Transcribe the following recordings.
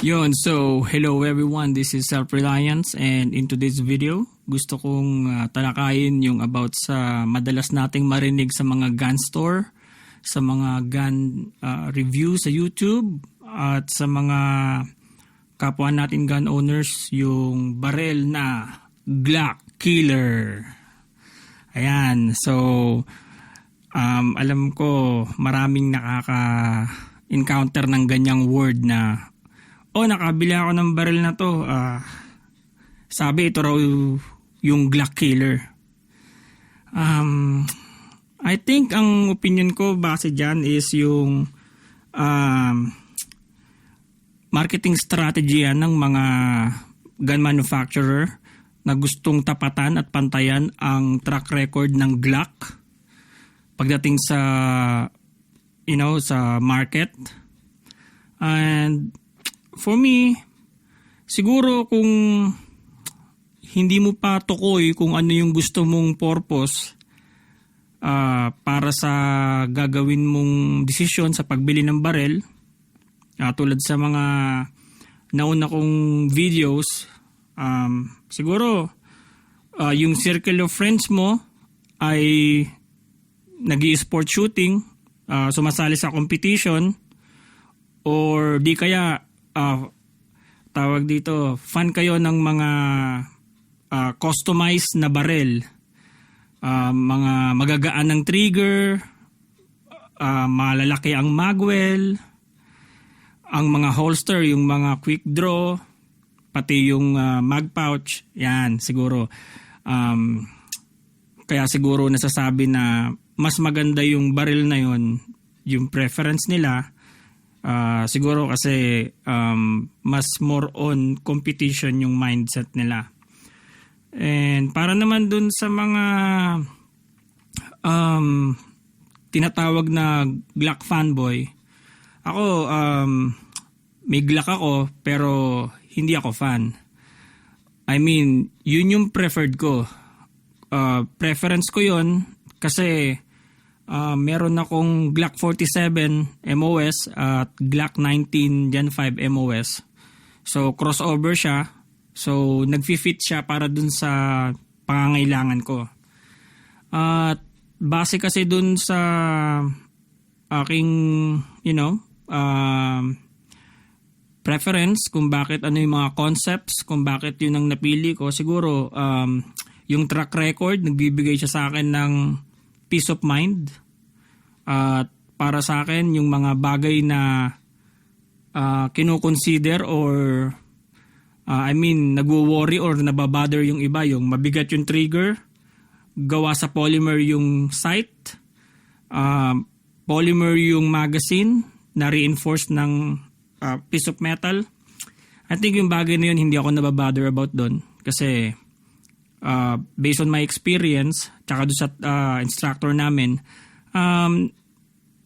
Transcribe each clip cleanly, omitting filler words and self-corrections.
So hello everyone, this is Self-Reliance, and in today's video, gusto kong talakayin yung about sa madalas nating marinig sa mga gun store, sa mga gun review sa YouTube, at sa mga kapwa natin gun owners, yung barel na Glock Killer. Ayan, so alam ko maraming nakaka-encounter ng ganyang word na nakabili ako ng baril na to. Sabi ito raw yung Glock Killer. I think ang opinion ko base dyan is yung marketing strategy yan ng mga gun manufacturer na gustong tapatan at pantayan ang track record ng Glock pagdating sa sa market. And for me, siguro kung hindi mo pa tukoy kung ano yung gusto mong purpose para sa gagawin mong desisyon sa pagbili ng barel, tulad sa mga nauna kong videos, siguro yung circle of friends mo ay nag-i-sport shooting, sumasali sa competition, or di kaya tawag dito, fan kayo ng mga customized na barel, mga magagaan ng trigger, malalaki ang magwell, ang mga holster, yung mga quick draw, pati yung mag pouch. Yan, siguro. Kaya siguro nasasabi na mas maganda yung barel na yon, yung preference nila. Siguro kasi mas more on competition yung mindset nila. And para naman dun sa mga tinatawag na Glock fanboy, ako may Glock ako pero hindi ako fan. I mean, yun yung preferred ko. Preference ko yun kasi meron akong Glock 47 MOS at Glock 19 Gen 5 MOS. So crossover siya. So nagfi-fit siya para dun sa pangangailangan ko. At base kasi dun sa aking preference kung bakit ano yung mga concepts, kung bakit yun ang napili ko, siguro yung track record nagbibigay siya sa akin ng peace of mind. At para sa akin, yung mga bagay na kino-consider or nagwo-worry or nababother yung iba, yung mabigat yung trigger, gawa sa polymer yung sight, polymer yung magazine na reinforced ng piece of metal. I think yung bagay na yun hindi ako nababother about doon kasi based on my experience, tsaka doon sa instructor namin,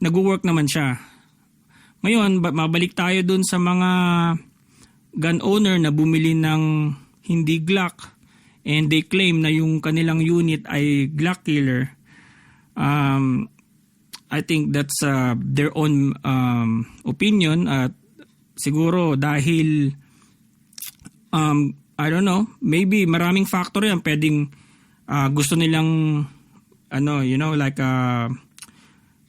nag-work naman siya. Ngayon, mabalik tayo doon sa mga gun owner na bumili ng hindi Glock and they claim na yung kanilang unit ay Glock Killer. I think that's their own opinion at siguro dahil I don't know, maybe maraming factor yan. Pwedeng gusto nilang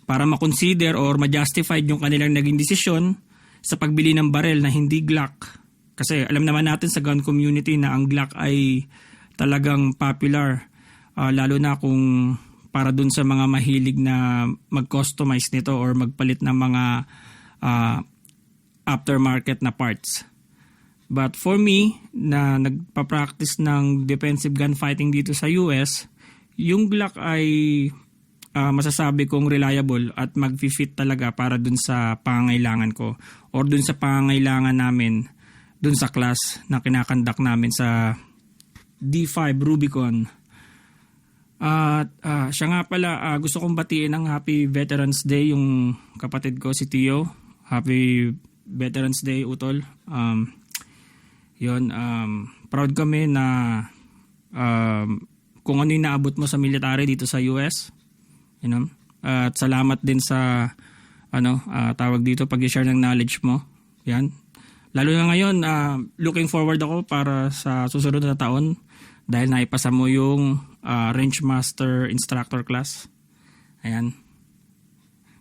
para ma-consider or ma-justified yung kanilang naging desisyon sa pagbili ng barel na hindi Glock. Kasi alam naman natin sa gun community na ang Glock ay talagang popular. Lalo na kung para dun sa mga mahilig na mag-customize nito or magpalit ng mga aftermarket na parts. But for me, na nagpa-practice ng defensive gunfighting dito sa US, yung Glock ay masasabi kong reliable at mag-fit talaga para dun sa pangangailangan ko or dun sa pangangailangan namin dun sa class na kinakandak namin sa D5 Rubicon. At siya nga pala, gusto kong batiin ng Happy Veterans Day yung kapatid ko si Tio. Happy Veterans Day, Utol. Proud kami na kung ano yung naabot mo sa military dito sa US. At salamat din sa tawag dito pag-share ng knowledge mo. Yan. Lalo na ngayon, looking forward ako para sa susunod na taon dahil naipasa mo yung Range Master Instructor class. Ayan.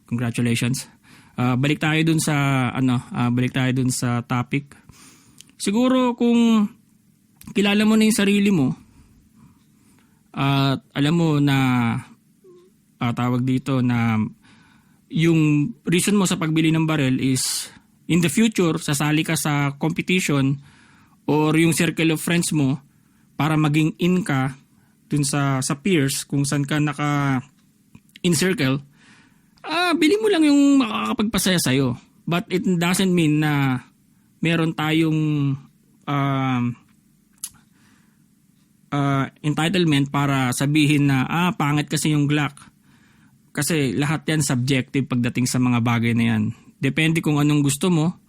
Congratulations. Balik tayo dun sa topic. Siguro kung kilala mo na yung sarili mo at alam mo na tawag dito na yung reason mo sa pagbili ng barel is in the future sasali ka sa competition or yung circle of friends mo para maging in ka dun sa peers kung saan ka naka in circle, bili mo lang yung makakapagpasaya sa'yo. But it doesn't mean na meron tayong entitlement para sabihin na pangit kasi yung Glock. Kasi lahat yan subjective pagdating sa mga bagay na yan. Depende kung anong gusto mo.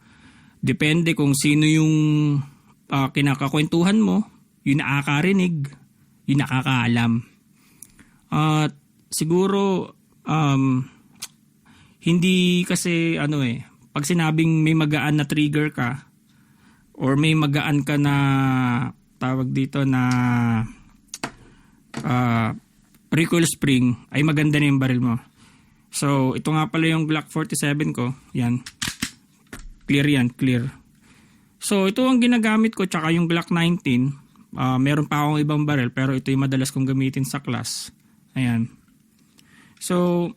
Depende kung sino yung kinakakwentuhan mo. Yung nakakarinig. Yung nakakaalam. At siguro hindi kasi pag sinabing may magaan na trigger ka or may magaan ka na tawag dito na recoil spring ay maganda na yung baril mo. So ito nga pala yung Glock 47 ko. Yan. Clear. So ito ang ginagamit ko tsaka yung Glock 19. Meron pa akong ibang baril pero ito yung madalas kong gamitin sa class. Ayan. So,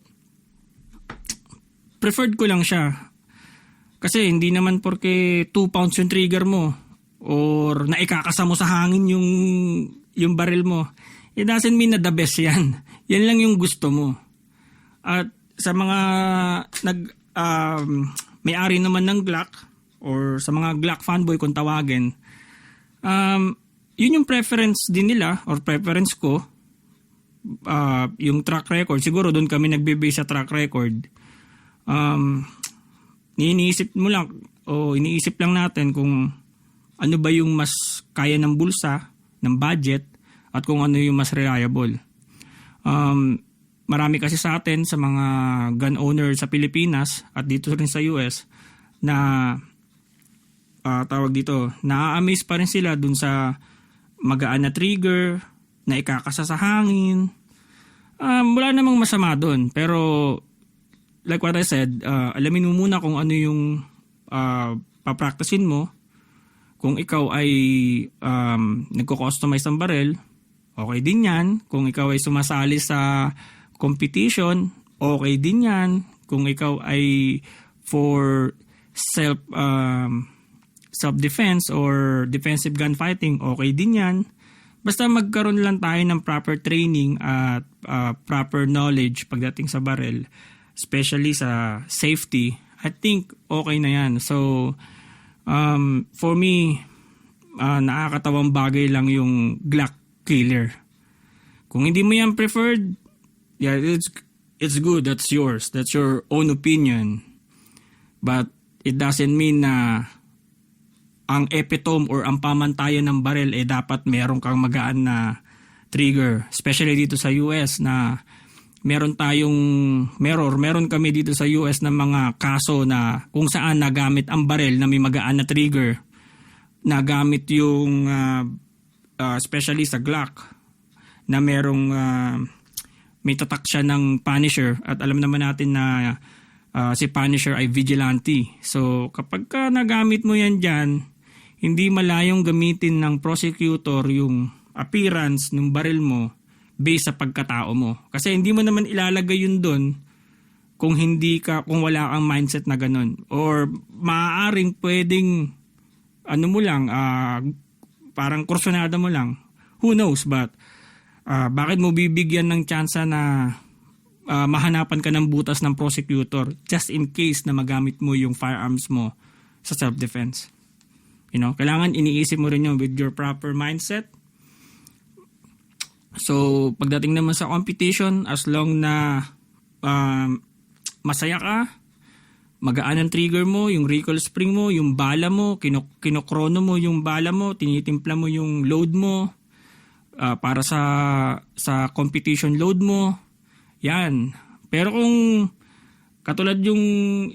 preferred ko lang siya. Kasi hindi naman porke 2 pounds yung trigger mo or naikakasa mo sa hangin yung baril mo. It doesn't mean na the best yan. Yan lang yung gusto mo. At sa mga may-ari naman ng Glock or sa mga Glock fanboy kung tawagin, yun yung preference din nila or preference ko. Yung track record, siguro doon kami nagbe-base sa track record. Iniisip lang natin kung ano ba yung mas kaya ng bulsa, ng budget, at kung ano yung mas reliable. Marami kasi sa atin, sa mga gun owner sa Pilipinas at dito rin sa US, na tawag dito, na-amaze pa rin sila dun sa magaan na trigger, na ikakasa sa hangin. Wala namang masama doon. Pero like what I said, alamin mo muna kung ano yung papracticein mo. Kung ikaw ay nagko-customize ng barel, okay din yan. Kung ikaw ay sumasali sa competition, okay din yan. Kung ikaw ay for self-defense or defensive gunfighting, okay din yan. Basta magkaroon lang tayo ng proper training at proper knowledge pagdating sa barrel, especially sa safety, I think okay na yan. So, for me, nakakatawang bagay lang yung Glock Killer. Kung hindi mo yan preferred, yeah, it's good. That's yours. That's your own opinion. But it doesn't mean na ang epitome or ang pamantayan ng barel dapat meron kang magaan na trigger. Especially dito sa US na meron kami dito sa US na mga kaso na kung saan nagamit ang barel na may magaan na trigger. Nagamit yung especially sa Glock na may tatak siya ng Punisher at alam naman natin na si Punisher ay vigilante. So kapag ka nagamit mo yan dyan, hindi malayong gamitin ng prosecutor yung appearance ng baril mo based sa pagkatao mo. Kasi hindi mo naman ilalagay yun doon kung wala kang mindset na ganun. Or maaaring pwedeng parang kursunada mo lang. Who knows, but bakit mo bibigyan ng tsansa na mahanapan ka ng butas ng prosecutor just in case na magamit mo yung firearms mo sa self-defense? Kailangan iniisip mo rin yun with your proper mindset. So, pagdating naman sa competition, as long na masaya ka, magaan ang trigger mo, yung recoil spring mo, yung bala mo, kinokrono mo yung bala mo, tinitimpla mo yung load mo para sa competition load mo, yan. Pero kung katulad yung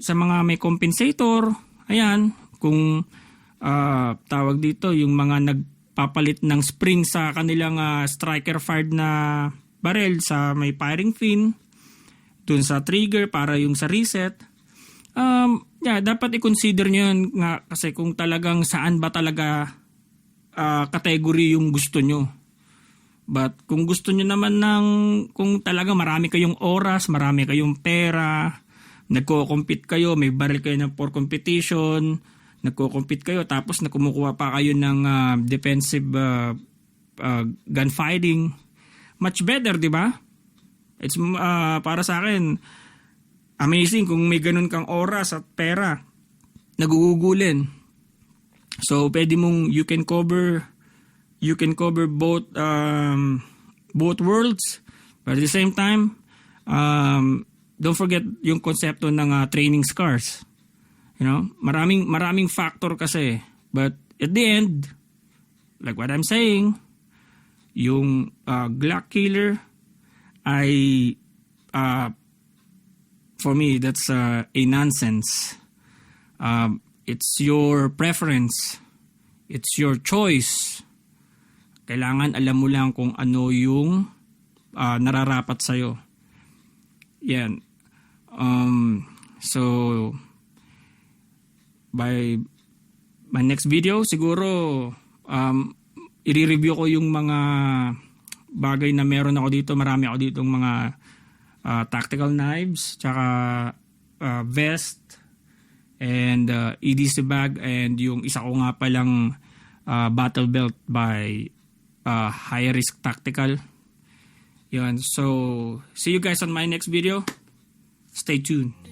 sa mga may compensator, ayan, kung tawag dito, yung mga nagpapalit ng spring sa kanilang striker fired na barrel sa may firing pin, dun sa trigger para yung sa reset. Dapat i-consider nyo yun nga, kasi kung talagang saan ba talaga category yung gusto nyo. But kung gusto nyo naman kung talaga marami kayong oras, marami kayong pera, nagko-compete kayo, may barrel kayo ng for competition, nagko-compete kayo, tapos kumukuha pa kayo ng defensive gunfighting, much better, di ba? It's para sa akin, amazing kung may ganun kang oras at pera, nagugugulin. So pwede mong you can cover both worlds, but at the same time, don't forget yung konsepto ng training scars. You know, maraming factor kasi, but at the end, like what I'm saying, yung Glock killer ay for me that's a nonsense. It's your preference, it's your choice. Kailangan alam mo lang kung ano yung nararapat sa'yo. Yan. So, by my next video, siguro, i-review ko yung mga bagay na meron ako dito. Marami ako dito mga tactical knives, tsaka vest, and EDC bag, and yung isa ko nga palang battle belt by High Risk Tactical. Yan. So, see you guys on my next video. Stay tuned.